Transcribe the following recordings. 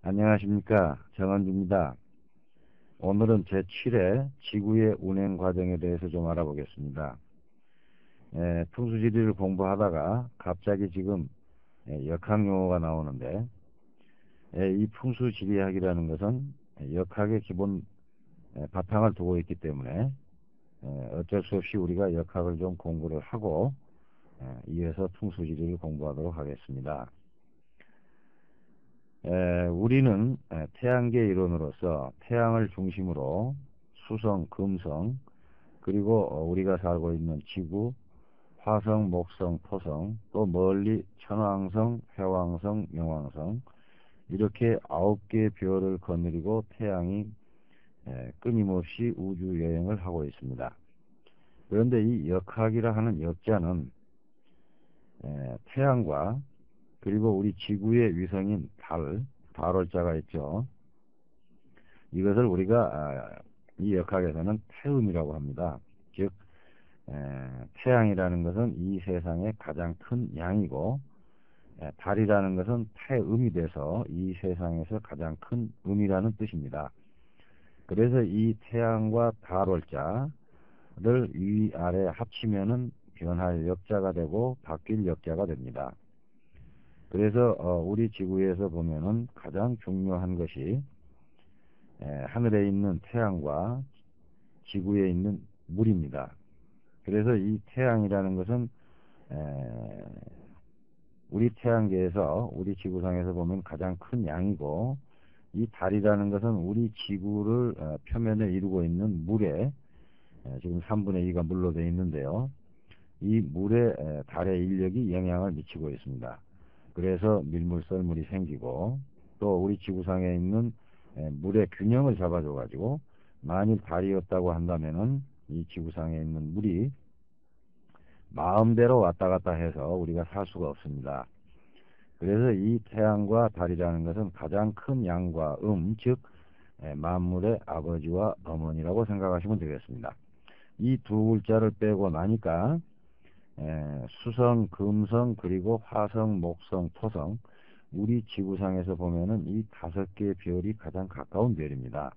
안녕하십니까, 정은주입니다. 오늘은 제7회 지구의 운행 과정에 대해서 좀 알아보겠습니다. 풍수지리를 공부하다가 갑자기 지금 역학용어가 나오는데, 이 풍수지리학이라는 것은 역학의 기본 바탕을 두고 있기 때문에 어쩔 수 없이 우리가 역학을 좀 공부를 하고 이어서 풍수지리를 공부하도록 하겠습니다. 우리는 태양계 이론으로서 태양을 중심으로 수성, 금성, 그리고 우리가 살고 있는 지구, 화성, 목성, 토성, 또 멀리 천왕성, 해왕성,冥왕성, 이렇게 9개의 별을 거느리고 태양이 끊임없이 우주 여행을 하고 있습니다. 그런데 이 역학이라 하는 역자는 태양과 그리고 우리 지구의 위성인 달월자가 있죠. 이것을 우리가 이 역학에서는 태음이라고 합니다. 즉 태양이라는 것은 이 세상의 가장 큰 양이고, 달이라는 것은 태음이 돼서 이 세상에서 가장 큰 음이라는 뜻입니다. 그래서 이 태양과 달월자를 위아래 합치면은 변할 역자가 되고 바뀔 역자가 됩니다. 그래서 우리 지구에서 보면은 가장 중요한 것이 하늘에 있는 태양과 지구에 있는 물입니다. 그래서 이 태양이라는 것은 우리 태양계에서 우리 지구상에서 보면 가장 큰 양이고, 이 달이라는 것은 우리 지구를 표면에 이루고 있는 물에 지금 3분의 2가 물로 되어 있는데요. 이 물에 달의 인력이 영향을 미치고 있습니다. 그래서 밀물썰물이 생기고, 또 우리 지구상에 있는 물의 균형을 잡아줘 가지고 만일 달이 없다고 한다면은 이 지구상에 있는 물이 마음대로 왔다 갔다 해서 우리가 살 수가 없습니다. 그래서 이 태양과 달이라는 것은 가장 큰 양과 즉 만물의 아버지와 어머니라고 생각하시면 되겠습니다. 이 두 글자를 빼고 나니까 수성, 금성, 그리고 화성, 목성, 토성, 우리 지구상에서 보면은 이 5개의 별이 가장 가까운 별입니다.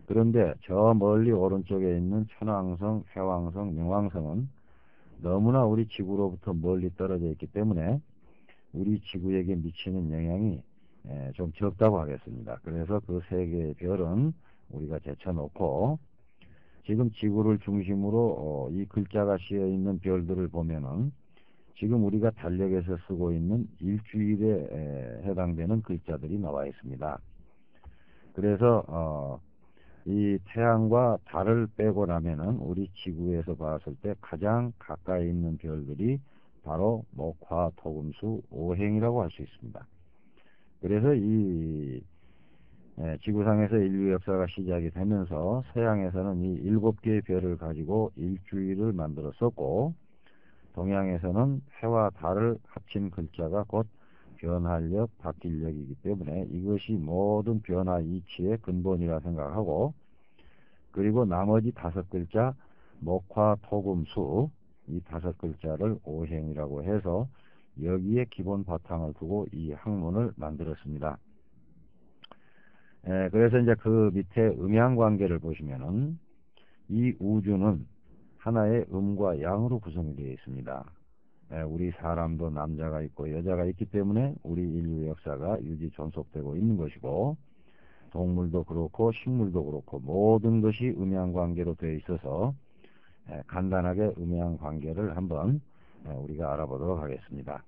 그런데 저 멀리 오른쪽에 있는 천왕성, 해왕성,冥왕성은 너무나 우리 지구로부터 멀리 떨어져 있기 때문에 우리 지구에게 미치는 영향이 좀 적다고 하겠습니다. 그래서 그 3개의 별은 우리가 제쳐놓고, 지금 지구를 중심으로 이 글자가 씌어 있는 별들을 보면은 지금 우리가 달력에서 쓰고 있는 일주일에 해당되는 글자들이 나와 있습니다. 그래서 이 태양과 달을 빼고 나면은 우리 지구에서 봤을 때 가장 가까이 있는 별들이 바로 목, 화, 토, 금, 수, 오행이라고 할 수 있습니다. 그래서 이 지구상에서 인류 역사가 시작이 되면서 서양에서는 이 7개의 별을 가지고 일주일을 만들었었고, 동양에서는 해와 달을 합친 글자가 곧 변할력, 바뀔력이기 때문에 이것이 모든 변화 이치의 근본이라 생각하고, 그리고 나머지 5글자 목화, 토, 금, 수, 이 5글자를 오행이라고 해서 여기에 기본 바탕을 두고 이 학문을 만들었습니다. 그래서 이제 그 밑에 음양관계를 보시면은 이 우주는 하나의 음과 양으로 구성이 되어 있습니다. 우리 사람도 남자가 있고 여자가 있기 때문에 우리 인류 역사가 유지 존속되고 있는 것이고, 동물도 그렇고 식물도 그렇고 모든 것이 음양관계로 되어 있어서 간단하게 음양관계를 한번 우리가 알아보도록 하겠습니다.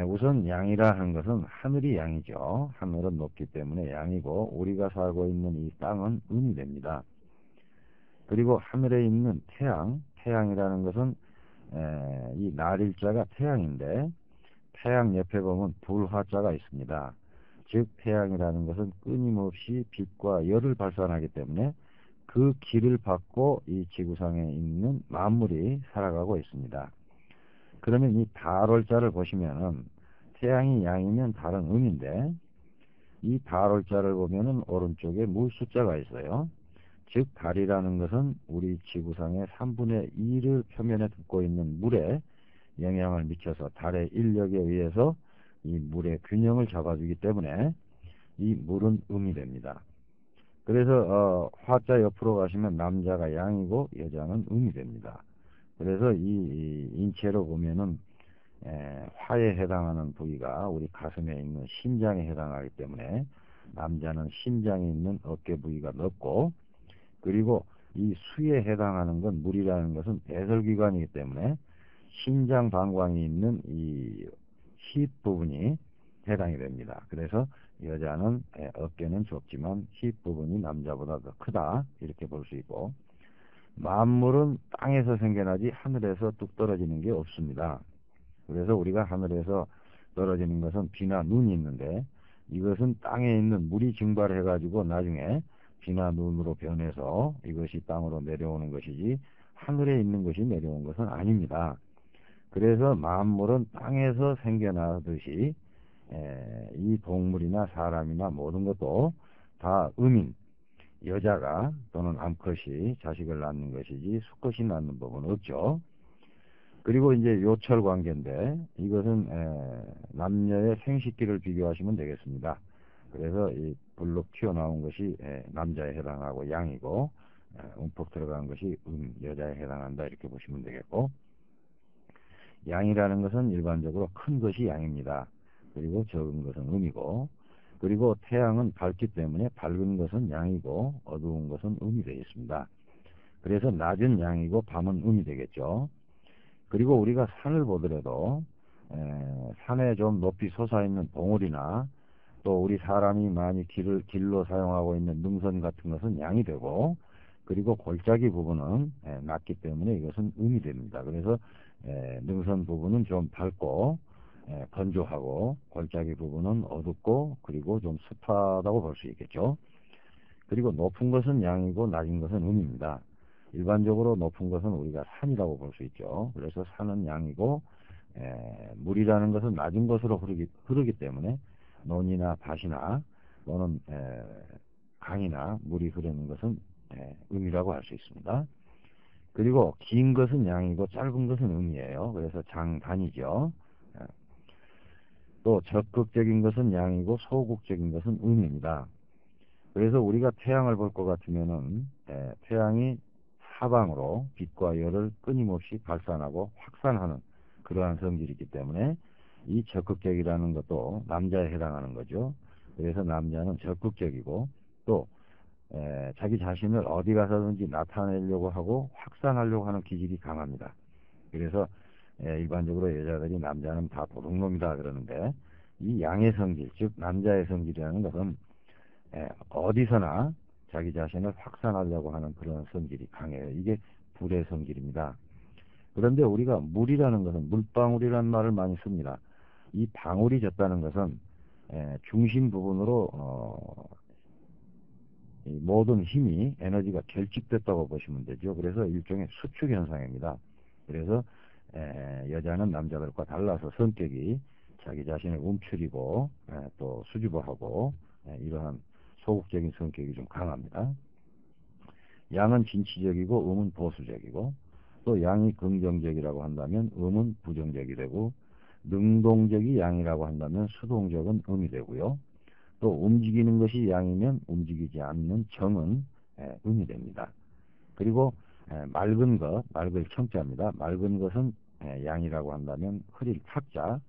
우선 양이라 하는 것은 하늘이 양이죠. 하늘은 높기 때문에 양이고, 우리가 살고 있는 이 땅은 음이 됩니다. 그리고 하늘에 있는 태양이라는 것은 이 날일자가 태양인데, 태양 옆에 보면 불화자가 있습니다. 즉 태양이라는 것은 끊임없이 빛과 열을 발산하기 때문에 그 길을 받고 이 지구상에 있는 만물이 살아가고 있습니다. 그러면 이 달월자를 보시면은 태양이 양이면 달은 음인데, 이 달월자를 보면은 오른쪽에 물 숫자가 있어요. 즉 달이라는 것은 우리 지구상의 3분의 2를 표면에 덮고 있는 물에 영향을 미쳐서 달의 인력에 의해서 이 물의 균형을 잡아주기 때문에 이 물은 음이 됩니다. 그래서 화자 옆으로 가시면 남자가 양이고 여자는 음이 됩니다. 그래서 이 인체로 보면은 화에 해당하는 부위가 우리 가슴에 있는 심장에 해당하기 때문에 남자는 심장에 있는 어깨 부위가 넓고, 그리고 이 수에 해당하는 건 물이라는 것은 배설기관이기 때문에 심장 방광이 있는 이 힙 부분이 해당이 됩니다. 그래서 여자는 어깨는 좁지만 힙 부분이 남자보다 더 크다, 이렇게 볼 수 있고, 만물은 땅에서 생겨나지 하늘에서 뚝 떨어지는 게 없습니다. 그래서 우리가 하늘에서 떨어지는 것은 비나 눈이 있는데, 이것은 땅에 있는 물이 증발해 가지고 나중에 비나 눈으로 변해서 이것이 땅으로 내려오는 것이지 하늘에 있는 것이 내려온 것은 아닙니다. 그래서 만물은 땅에서 생겨나듯이 이 동물이나 사람이나 모든 것도 다 음인 여자가 또는 암컷이 자식을 낳는 것이지 수컷이 낳는 법은 없죠. 그리고 이제 요철 관계인데, 이것은 남녀의 생식기를 비교하시면 되겠습니다. 그래서 이 불룩 튀어나온 것이 남자에 해당하고 양이고, 움푹 들어간 것이 여자에 해당한다, 이렇게 보시면 되겠고, 양이라는 것은 일반적으로 큰 것이 양입니다. 그리고 적은 것은 음이고, 그리고 태양은 밝기 때문에 밝은 것은 양이고 어두운 것은 음이 되어 있습니다. 그래서 낮은 양이고 밤은 음이 되겠죠. 그리고 우리가 산을 보더라도 산에 좀 높이 솟아있는 봉우리나 또 우리 사람이 많이 길로 사용하고 있는 능선 같은 것은 양이 되고, 그리고 골짜기 부분은 낮기 때문에 이것은 음이 됩니다. 그래서 능선 부분은 좀 밝고 건조하고, 골짜기 부분은 어둡고 그리고 좀 습하다고 볼 수 있겠죠. 그리고 높은 것은 양이고 낮은 것은 음입니다. 일반적으로 높은 것은 우리가 산이라고 볼 수 있죠. 그래서 산은 양이고, 물이라는 것은 낮은 곳으로 흐르기 때문에 논이나 밭이나 또는 강이나 물이 흐르는 것은 음이라고 할 수 있습니다. 그리고 긴 것은 양이고 짧은 것은 음이에요. 그래서 장단이죠. 또 적극적인 것은 양이고 소극적인 것은 음입니다. 그래서 우리가 태양을 볼 것 같으면은 태양이 사방으로 빛과 열을 끊임없이 발산하고 확산하는 그러한 성질이기 때문에 이 적극적이라는 것도 남자에 해당하는 거죠. 그래서 남자는 적극적이고, 또 자기 자신을 어디 가서든지 나타내려고 하고 확산하려고 하는 기질이 강합니다. 그래서 일반적으로 여자들이 남자는 다 도둑놈이다 그러는데, 이 양의 성질, 즉 남자의 성질이라는 것은 어디서나 자기 자신을 확산하려고 하는 그런 성질이 강해요. 이게 불의 성질입니다. 그런데 우리가 물이라는 것은 물방울이라는 말을 많이 씁니다. 이 방울이 졌다는 것은 중심 부분으로 이 모든 힘이, 에너지가 결집됐다고 보시면 되죠. 그래서 일종의 수축 현상입니다. 그래서 여자는 남자들과 달라서 성격이 자기 자신을 움츠리고 또 수줍어하고 이러한 소극적인 성격이 좀 강합니다. 양은 진취적이고 음은 보수적이고, 또 양이 긍정적이라고 한다면 음은 부정적이 되고, 능동적이 양이라고 한다면 수동적은 음이 되고요. 또 움직이는 것이 양이면 움직이지 않는 정은 음이 됩니다. 그리고 맑은 것, 맑을 청자입니다. 맑은 것은 양이라고 한다면 흐릴 탁자,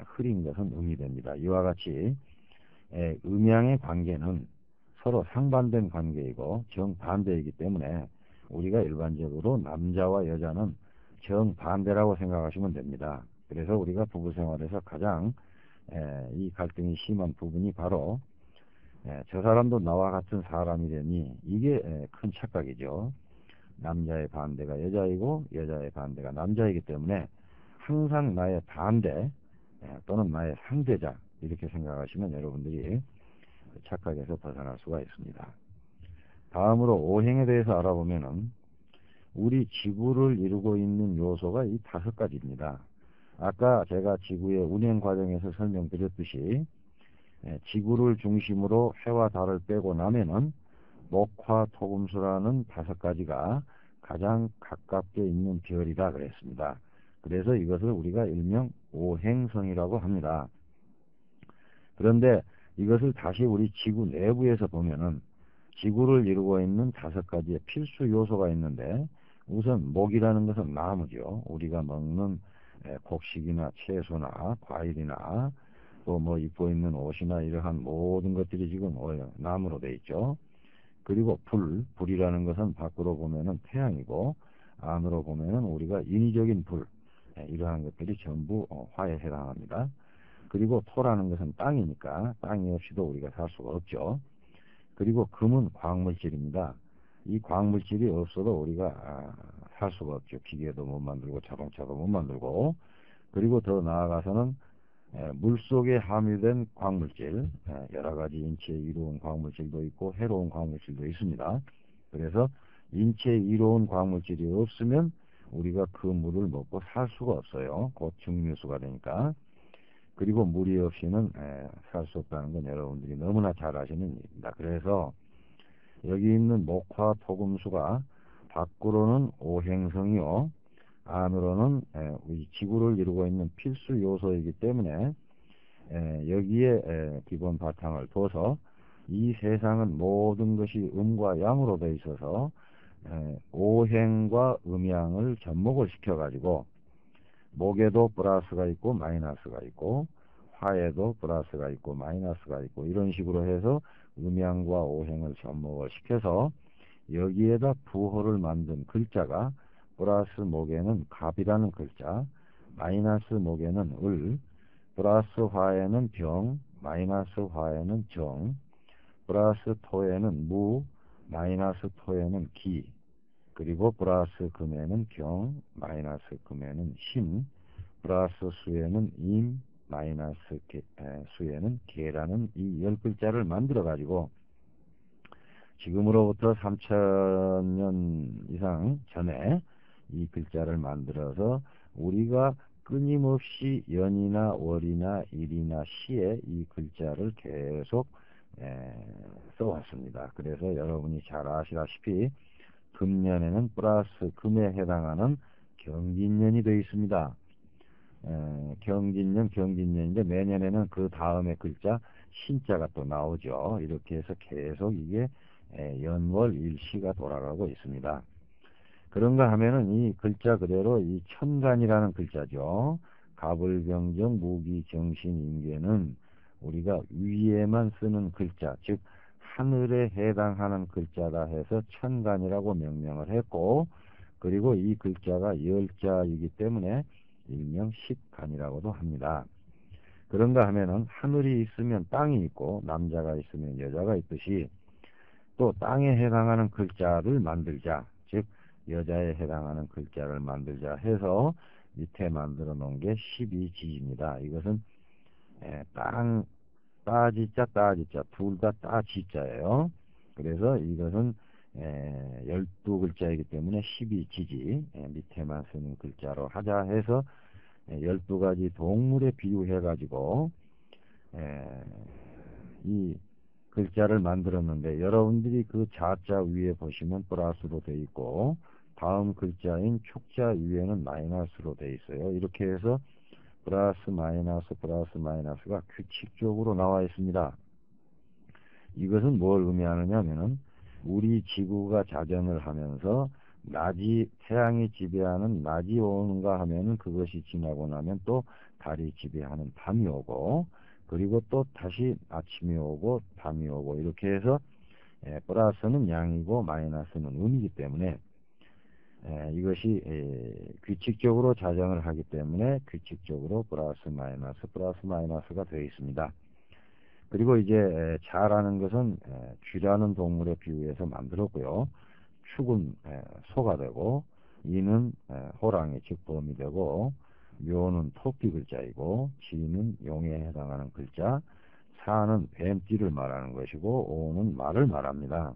흐린 것은 음이 됩니다. 이와 같이 음양의 관계는 서로 상반된 관계이고 정반대이기 때문에 우리가 일반적으로 남자와 여자는 정반대라고 생각하시면 됩니다. 그래서 우리가 부부 생활에서 가장 이 갈등이 심한 부분이 바로 저 사람도 나와 같은 사람이라니, 이게 큰 착각이죠. 남자의 반대가 여자이고 여자의 반대가 남자이기 때문에 항상 나의 반대 또는 나의 상대자, 이렇게 생각하시면 여러분들이 착각에서 벗어날 수가 있습니다. 다음으로 오행에 대해서 알아보면은 우리 지구를 이루고 있는 요소가 이 5가지입니다. 아까 제가 지구의 운행 과정에서 설명드렸듯이 지구를 중심으로 해와 달을 빼고 나면은 목화 토금수라는 5가지가 가장 가깝게 있는 별이다 그랬습니다. 그래서 이것을 우리가 일명 오행성이라고 합니다. 그런데 이것을 다시 우리 지구 내부에서 보면은 지구를 이루고 있는 5가지의 필수 요소가 있는데, 우선 목이라는 것은 나무죠. 우리가 먹는 곡식이나 채소나 과일이나 또 뭐 입고 있는 옷이나 이러한 모든 것들이 지금 나무로 되어 있죠. 그리고 불이라는 것은 밖으로 보면은 태양이고, 안으로 보면은 우리가 인위적인 불, 이러한 것들이 전부 화에 해당합니다. 그리고 토라는 것은 땅이니까 땅이 없이도 우리가 살 수가 없죠. 그리고 금은 광물질입니다. 이 광물질이 없어도 우리가 살 수가 없죠. 기계도 못 만들고 자동차도 못 만들고. 그리고 더 나아가서는 물속에 함유된 광물질, 여러가지 인체에 이로운 광물질도 있고 해로운 광물질도 있습니다. 그래서 인체에 이로운 광물질이 없으면 우리가 그 물을 먹고 살 수가 없어요. 곧 증류수가 되니까. 그리고 물이 없이는 살 수 없다는 건 여러분들이 너무나 잘 아시는 일입니다. 그래서 여기 있는 목화 토금수가 밖으로는 오행성이요, 안으로는 우리 지구를 이루고 있는 필수 요소이기 때문에 여기에 기본 바탕을 둬서 이 세상은 모든 것이 음과 양으로 되어 있어서 오행과 음양을 접목을 시켜 가지고 목에도 플러스가 있고 마이너스가 있고, 화에도 플러스가 있고 마이너스가 있고, 이런 식으로 해서 음양과 오행을 접목을 시켜서 여기에다 부호를 만든 글자가 플러스 목에는 갑이라는 글자, 마이너스 목에는 을, 플러스 화에는 병, 마이너스 화에는 정, 플러스 토에는 무, 마이너스 토에는 기, 그리고 플러스 금에는 경, 마이너스 금에는 신, 플러스 수에는 임, 마이너스 수에는 개라는 이 10글자를 만들어 가지고 지금으로부터 3000년 이상 전에 이 글자를 만들어서 우리가 끊임없이 연이나 월이나 일이나 시에 이 글자를 계속 써왔습니다. 그래서 여러분이 잘 아시다시피 금년에는 플러스 금에 해당하는 경진년이 되어 있습니다. 경진년인데 매년에는 그 다음에 글자 신자가 또 나오죠. 이렇게 해서 계속 이게 연월 일시가 돌아가고 있습니다. 그런가 하면은 이 글자 그대로 이 천간이라는 글자죠. 갑을병정 무기정신인계는 우리가 위에만 쓰는 글자, 즉 하늘에 해당하는 글자다 해서 천간이라고 명명을 했고, 그리고 이 글자가 열자이기 때문에 일명 십간이라고도 합니다. 그런가 하면은 하늘이 있으면 땅이 있고 남자가 있으면 여자가 있듯이 또 땅에 해당하는 글자를 만들자, 즉 여자에 해당하는 글자를 만들자 해서 밑에 만들어 놓은 게 12지입니다. 이것은 땅, 따지자 따지자 둘 다 따지자예요. 그래서 이것은 12글자이기 때문에 12지지, 밑에만 쓰는 글자로 하자 해서 12가지 동물에 비유해 가지고 이 글자를 만들었는데, 여러분들이 그 자자 위에 보시면 플러스로 되어 있고 다음 글자인 축자 위에는 마이너스로 되어 있어요. 이렇게 해서 플러스 마이너스가 규칙적으로 나와 있습니다. 이것은 뭘 의미하느냐 하면은 우리 지구가 자전을 하면서 낮이, 태양이 지배하는 낮이 오는가 하면은 그것이 지나고 나면 또 달이 지배하는 밤이 오고, 그리고 또 다시 아침이 오고 밤이 오고, 이렇게 해서 플러스는 양이고 마이너스는 음이기 때문에 이것이 규칙적으로 자정을 하기 때문에 규칙적으로 플러스 마이너스가 되어 있습니다. 그리고 이제 자라는 것은 쥐라는 동물에 비유해서 만들었고요. 축은 소가 되고, 이는 호랑이 즉 범이 되고, 묘는 토끼 글자이고, 지는 용에 해당하는 글자, 사는 뱀띠를 말하는 것이고, 오는 말을 말합니다.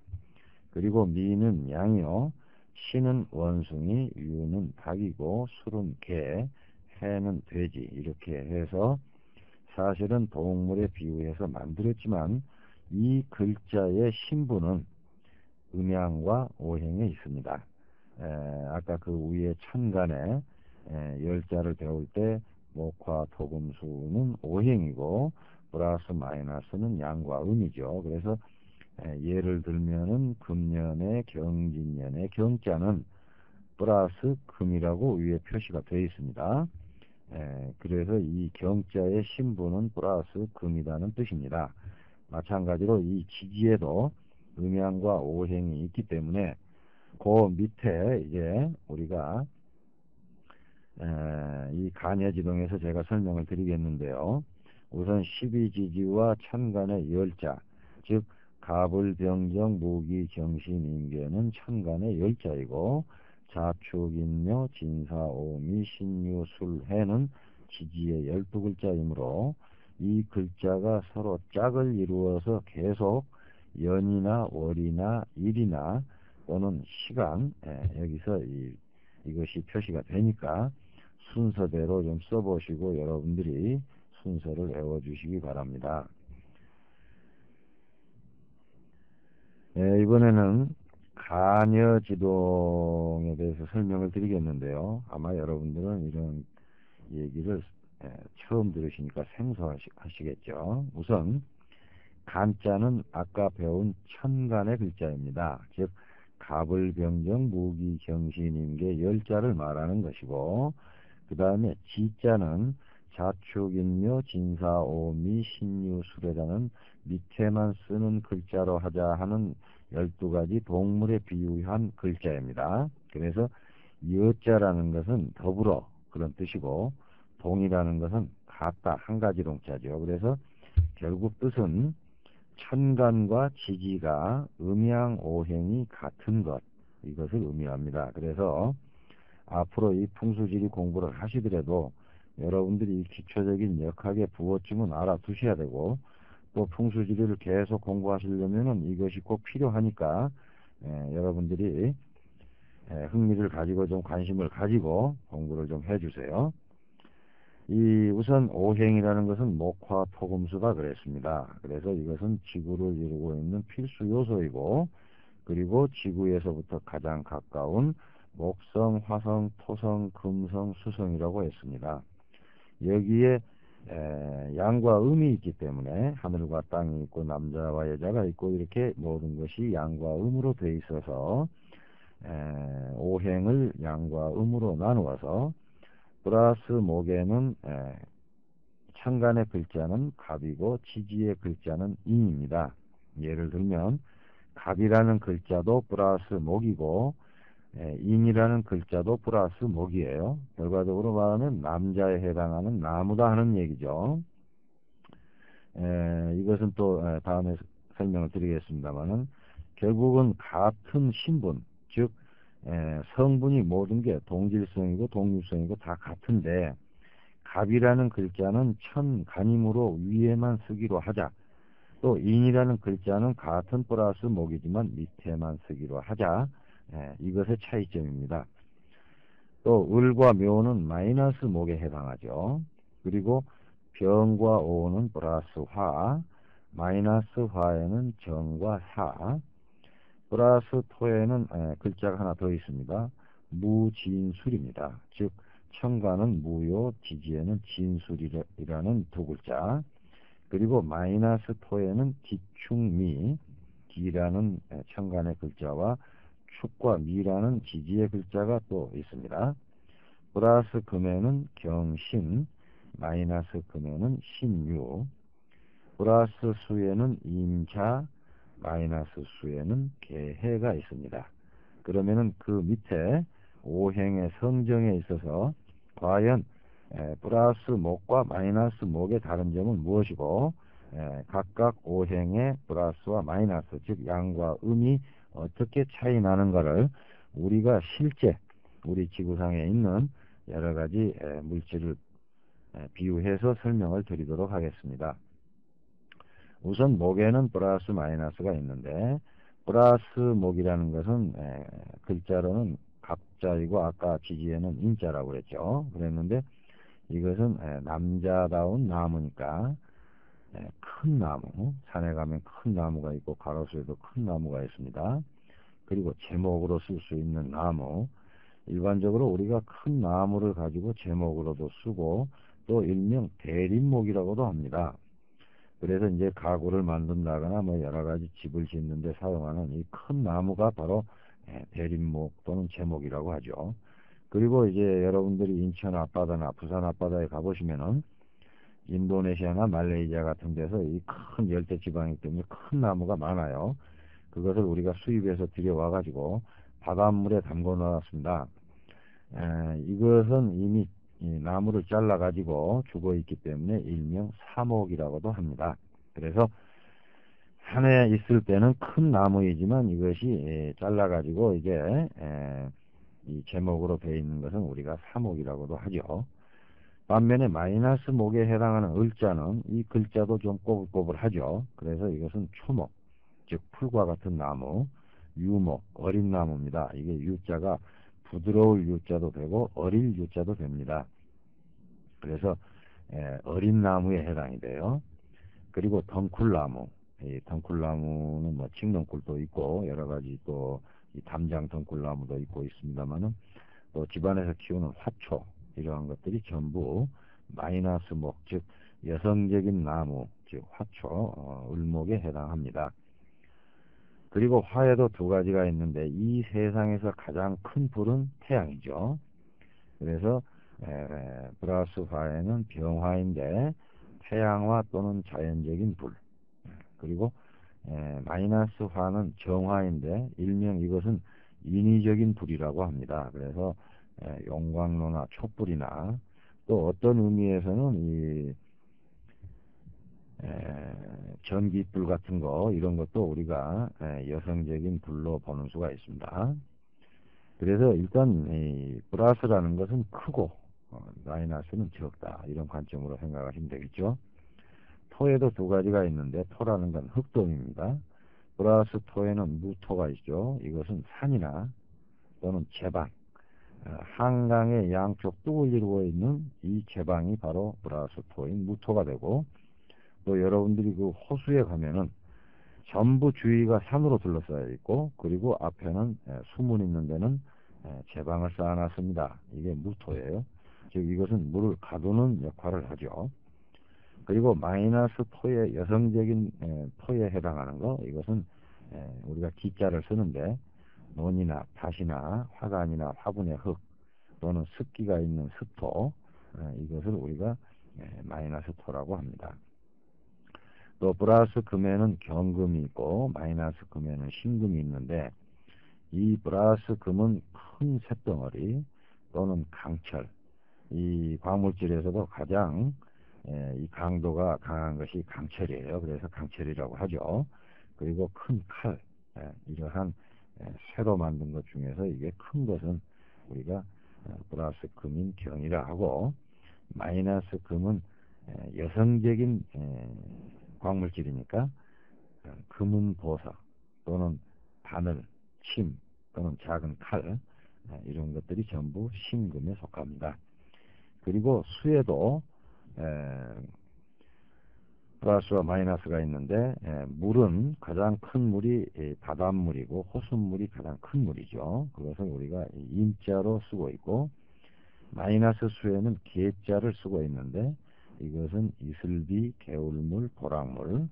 그리고 미는 양이요, 신은 원숭이, 유는 닭이고, 술은 개, 해는 돼지, 이렇게 해서 사실은 동물에 비유해서 만들었지만 이 글자의 신부는 음양과 오행에 있습니다. 아까 그 위에 천간에 열자를 배울 때 목화 토금수는 오행이고 플러스 마이너스는 양과 음이죠. 그래서 예를 들면은 금년의 경진년의 경자는 플러스 금이라고 위에 표시가 되어 있습니다. 그래서 이 경자의 신분은 플러스 금이라는 뜻입니다. 마찬가지로 이 지지에도 음양과 오행이 있기 때문에 그 밑에 이제 우리가 이 간여지동에서 제가 설명을 드리겠는데요. 우선 12지지와 천간의 열자, 즉 갑을병정 무기경신임계는 천간의 열자이고 자축인묘 진사오미 신유술해는 지지의 12글자이므로 이 글자가 서로 짝을 이루어서 계속 연이나 월이나 일이나 또는 시간, 여기서 이것이 표시가 되니까 순서대로 좀 써보시고 여러분들이 순서를 외워주시기 바랍니다. 이번에는 간여지동에 대해서 설명을 드리겠는데요. 아마 여러분들은 이런 얘기를 처음 들으시니까 생소하시겠죠. 우선 간자는 아까 배운 천간의 글자입니다. 즉 갑을병정 무기경신임계 열자를 말하는 것이고, 그 다음에 지자는 자축인묘 진사오미 신유술해라는 밑에만 쓰는 글자로 하자 하는 12가지 동물에 비유한 글자입니다. 그래서 여자라는 것은 더불어 그런 뜻이고, 동이라는 것은 같다 한 가지 동자죠. 그래서 결국 뜻은 천간과 지지가 음양오행이 같은 것, 이것을 의미합니다. 그래서 앞으로 이 풍수지리 공부를 하시더라도 여러분들이 기초적인 역학의 부호쯤은 알아두셔야 되고, 또 풍수지리를 계속 공부하시려면 이것이 꼭 필요하니까 여러분들이 흥미를 가지고 좀 관심을 가지고 공부를 좀 해주세요. 우선 오행이라는 것은 목화 토금수가 그랬습니다. 그래서 이것은 지구를 이루고 있는 필수 요소이고, 그리고 지구에서부터 가장 가까운 목성, 화성, 토성, 금성, 수성이라고 했습니다. 여기에 양과 음이 있기 때문에 하늘과 땅이 있고 남자와 여자가 있고 이렇게 모든 것이 양과 음으로 되어 있어서 오행을 양과 음으로 나누어서 플러스 목에는 천간의 글자는 갑이고 지지의 글자는 인입니다. 예를 들면 갑이라는 글자도 플러스 목이고 인이라는 글자도 플러스 목이에요. 결과적으로 말하면 남자에 해당하는 나무다 하는 얘기죠. 이것은 또 다음에 설명을 드리겠습니다만은 결국은 같은 신분, 즉 성분이 모든 게 동질성이고 독립성이고 다 같은데, 갑이라는 글자는 천간이므로 위에만 쓰기로 하자, 또 인이라는 글자는 같은 플러스 목이지만 밑에만 쓰기로 하자, 이것의 차이점입니다. 또 을과 묘는 마이너스 목에 해당하죠. 그리고 병과 오는 플러스 화, 마이너스 화에는 정과 사, 플러스 토에는 글자가 하나 더 있습니다. 무진술입니다. 즉 천간은 무요, 지지에는 진술이라는 두 글자, 그리고 마이너스 토에는 기충미, 기라는 천간의 글자와 축과 미라는 지지의 글자가 또 있습니다. 플러스 금에는 경신, 마이너스 금에는 신유, 플러스 수에는 임자, 마이너스 수에는 개해가 있습니다. 그러면은 그 밑에 오행의 성정에 있어서 과연 플러스 목과 마이너스 목의 다른 점은 무엇이고, 각각 오행의 플러스와 마이너스, 즉 양과 음이 어떻게 차이 나는가를 우리가 실제 우리 지구상에 있는 여러가지 물질을 비유해서 설명을 드리도록 하겠습니다. 우선 목에는 플러스 마이너스가 있는데, 플러스 목이라는 것은 글자로는 갑자이고 아까 지지에는 인자라고 그랬죠. 그랬는데 이것은 남자다운 나무니까 큰 나무, 산에 가면 큰 나무가 있고 가로수에도 큰 나무가 있습니다. 그리고 제목으로 쓸 수 있는 나무, 일반적으로 우리가 큰 나무를 가지고 제목으로도 쓰고 또 일명 대림목이라고도 합니다. 그래서 이제 가구를 만든다거나 뭐 여러 가지 집을 짓는 데 사용하는 이 큰 나무가 바로 대림목 또는 제목이라고 하죠. 그리고 이제 여러분들이 인천 앞바다나 부산 앞바다에 가보시면은 인도네시아나 말레이시아 같은 데서 이 큰 열대 지방이기 때문에 큰 나무가 많아요. 그것을 우리가 수입해서 들여와 가지고 바닷물에 담궈 놓았습니다. 이것은 이미 이 나무를 잘라 가지고 죽어 있기 때문에 일명 사목이라고도 합니다. 그래서 산에 있을 때는 큰 나무이지만 이것이 잘라 가지고 이게 이 제목으로 되어 있는 것은 우리가 사목이라고도 하죠. 반면에 마이너스 목에 해당하는 을자는 이 글자도 좀 꼬불꼬불하죠. 그래서 이것은 초목, 즉 풀과 같은 나무, 유목, 어린 나무입니다. 이게 유자가 부드러울 유자도 되고 어릴 유자도 됩니다. 그래서 어린 나무에 해당이 돼요. 그리고 덩쿨나무, 이 덩쿨나무는 뭐 칡덩쿨도 있고 여러 가지 또 이 담장 덩쿨나무도 있고 있습니다만은 또 집안에서 키우는 화초 이러한 것들이 전부 마이너스 목, 즉 여성적인 나무, 즉 화초, 을목에 해당합니다. 그리고 화에도 두 가지가 있는데 이 세상에서 가장 큰 불은 태양이죠. 그래서 플러스 화에는 병화인데 태양화 또는 자연적인 불, 그리고 마이너스 화는 정화인데 일명 이것은 인위적인 불이라고 합니다. 그래서 용광로나 촛불이나 또 어떤 의미에서는 이 전기불 같은 거 이런 것도 우리가 여성적인 불로 보는 수가 있습니다. 그래서 일단 이 플러스라는 것은 크고 마이너스는 적다 이런 관점으로 생각하시면 되겠죠. 토에도 두 가지가 있는데 토라는 건 흙동입니다. 플러스 토에는 무토가 있죠. 이것은 산이나 또는 제방, 한강의 양쪽 뚝을 이루고 있는 이 제방이 바로 플러스 토인 무토가 되고, 또 여러분들이 그 호수에 가면은 전부 주위가 산으로 둘러싸여 있고 그리고 앞에는 수문 있는 데는 제방을 쌓아놨습니다. 이게 무토예요. 즉 이것은 물을 가두는 역할을 하죠. 그리고 마이너스 토의 여성적인 토에 해당하는 거, 이것은 우리가 기자를 쓰는데 논이나 밭이나 화관이나 화분의 흙 또는 습기가 있는 습토, 이것을 우리가 마이너스 토라고 합니다. 또 플러스 금에는 경금이 있고 마이너스 금에는 신금이 있는데 이 플러스 금은 큰 쇳덩어리 또는 강철, 이 광물질에서도 가장 이 강도가 강한 것이 강철이에요. 그래서 강철이라고 하죠. 그리고 큰 칼, 이러한 쇠로 만든 것 중에서 이게 큰 것은 우리가 플러스 금인 경이라 하고, 마이너스 금은 여성적인 광물질이니까 금은 보석 또는 바늘, 침 또는 작은 칼, 이런 것들이 전부 신금에 속합니다. 그리고 수에도 플러스와 마이너스가 있는데 물은 가장 큰 물이 바닷물이고 호수물이 가장 큰 물이죠. 그것을 우리가 인자로 쓰고 있고, 마이너스 수에는 계자를 쓰고 있는데 이것은 이슬비, 개울물, 보락물,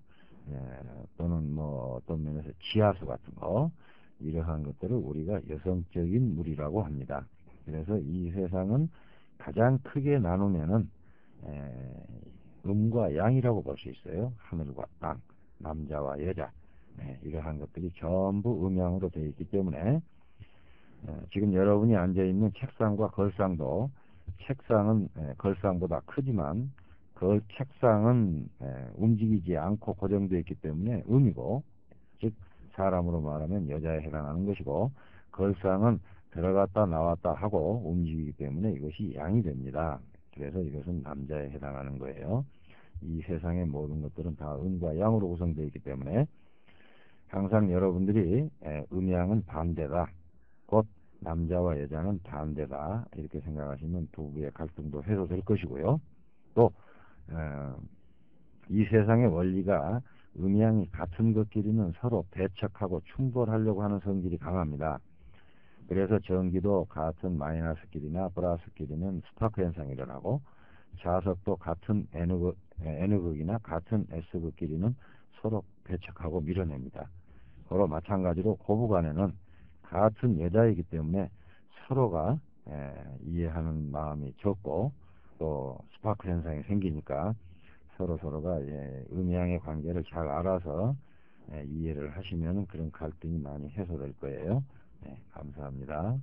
또는 뭐 어떤 면에서 지하수 같은 거, 이러한 것들을 우리가 여성적인 물이라고 합니다. 그래서 이 세상은 가장 크게 나누면은 음과 양이라고 볼 수 있어요. 하늘과 땅, 남자와 여자, 이러한 것들이 전부 음양으로 되어 있기 때문에 지금 여러분이 앉아있는 책상과 걸상도, 책상은 걸상보다 크지만 책상은 움직이지 않고 고정되어 있기 때문에 음이고, 즉 사람으로 말하면 여자에 해당하는 것이고, 걸상은 들어갔다 나왔다 하고 움직이기 때문에 이것이 양이 됩니다. 그래서 이것은 남자에 해당하는 거예요. 이 세상의 모든 것들은 다 음과 양으로 구성되어 있기 때문에 항상 여러분들이 음양은 반대다, 곧 남자와 여자는 반대다, 이렇게 생각하시면 부부의 갈등도 해소될 것이고요. 또 이 세상의 원리가 음양이 같은 것끼리는 서로 배척하고 충돌하려고 하는 성질이 강합니다. 그래서 전기도 같은 마이너스끼리나 플러스끼리는 스파크 현상이 일어나고, 자석도 같은 N극이나 같은 S극끼리는 서로 배척하고 밀어냅니다. 서로 마찬가지로 고부간에는 같은 여자이기 때문에 서로가 이해하는 마음이 적고 또 스파크 현상이 생기니까 서로가 음양의 관계를 잘 알아서 이해를 하시면 그런 갈등이 많이 해소될 거예요. 네, 감사합니다.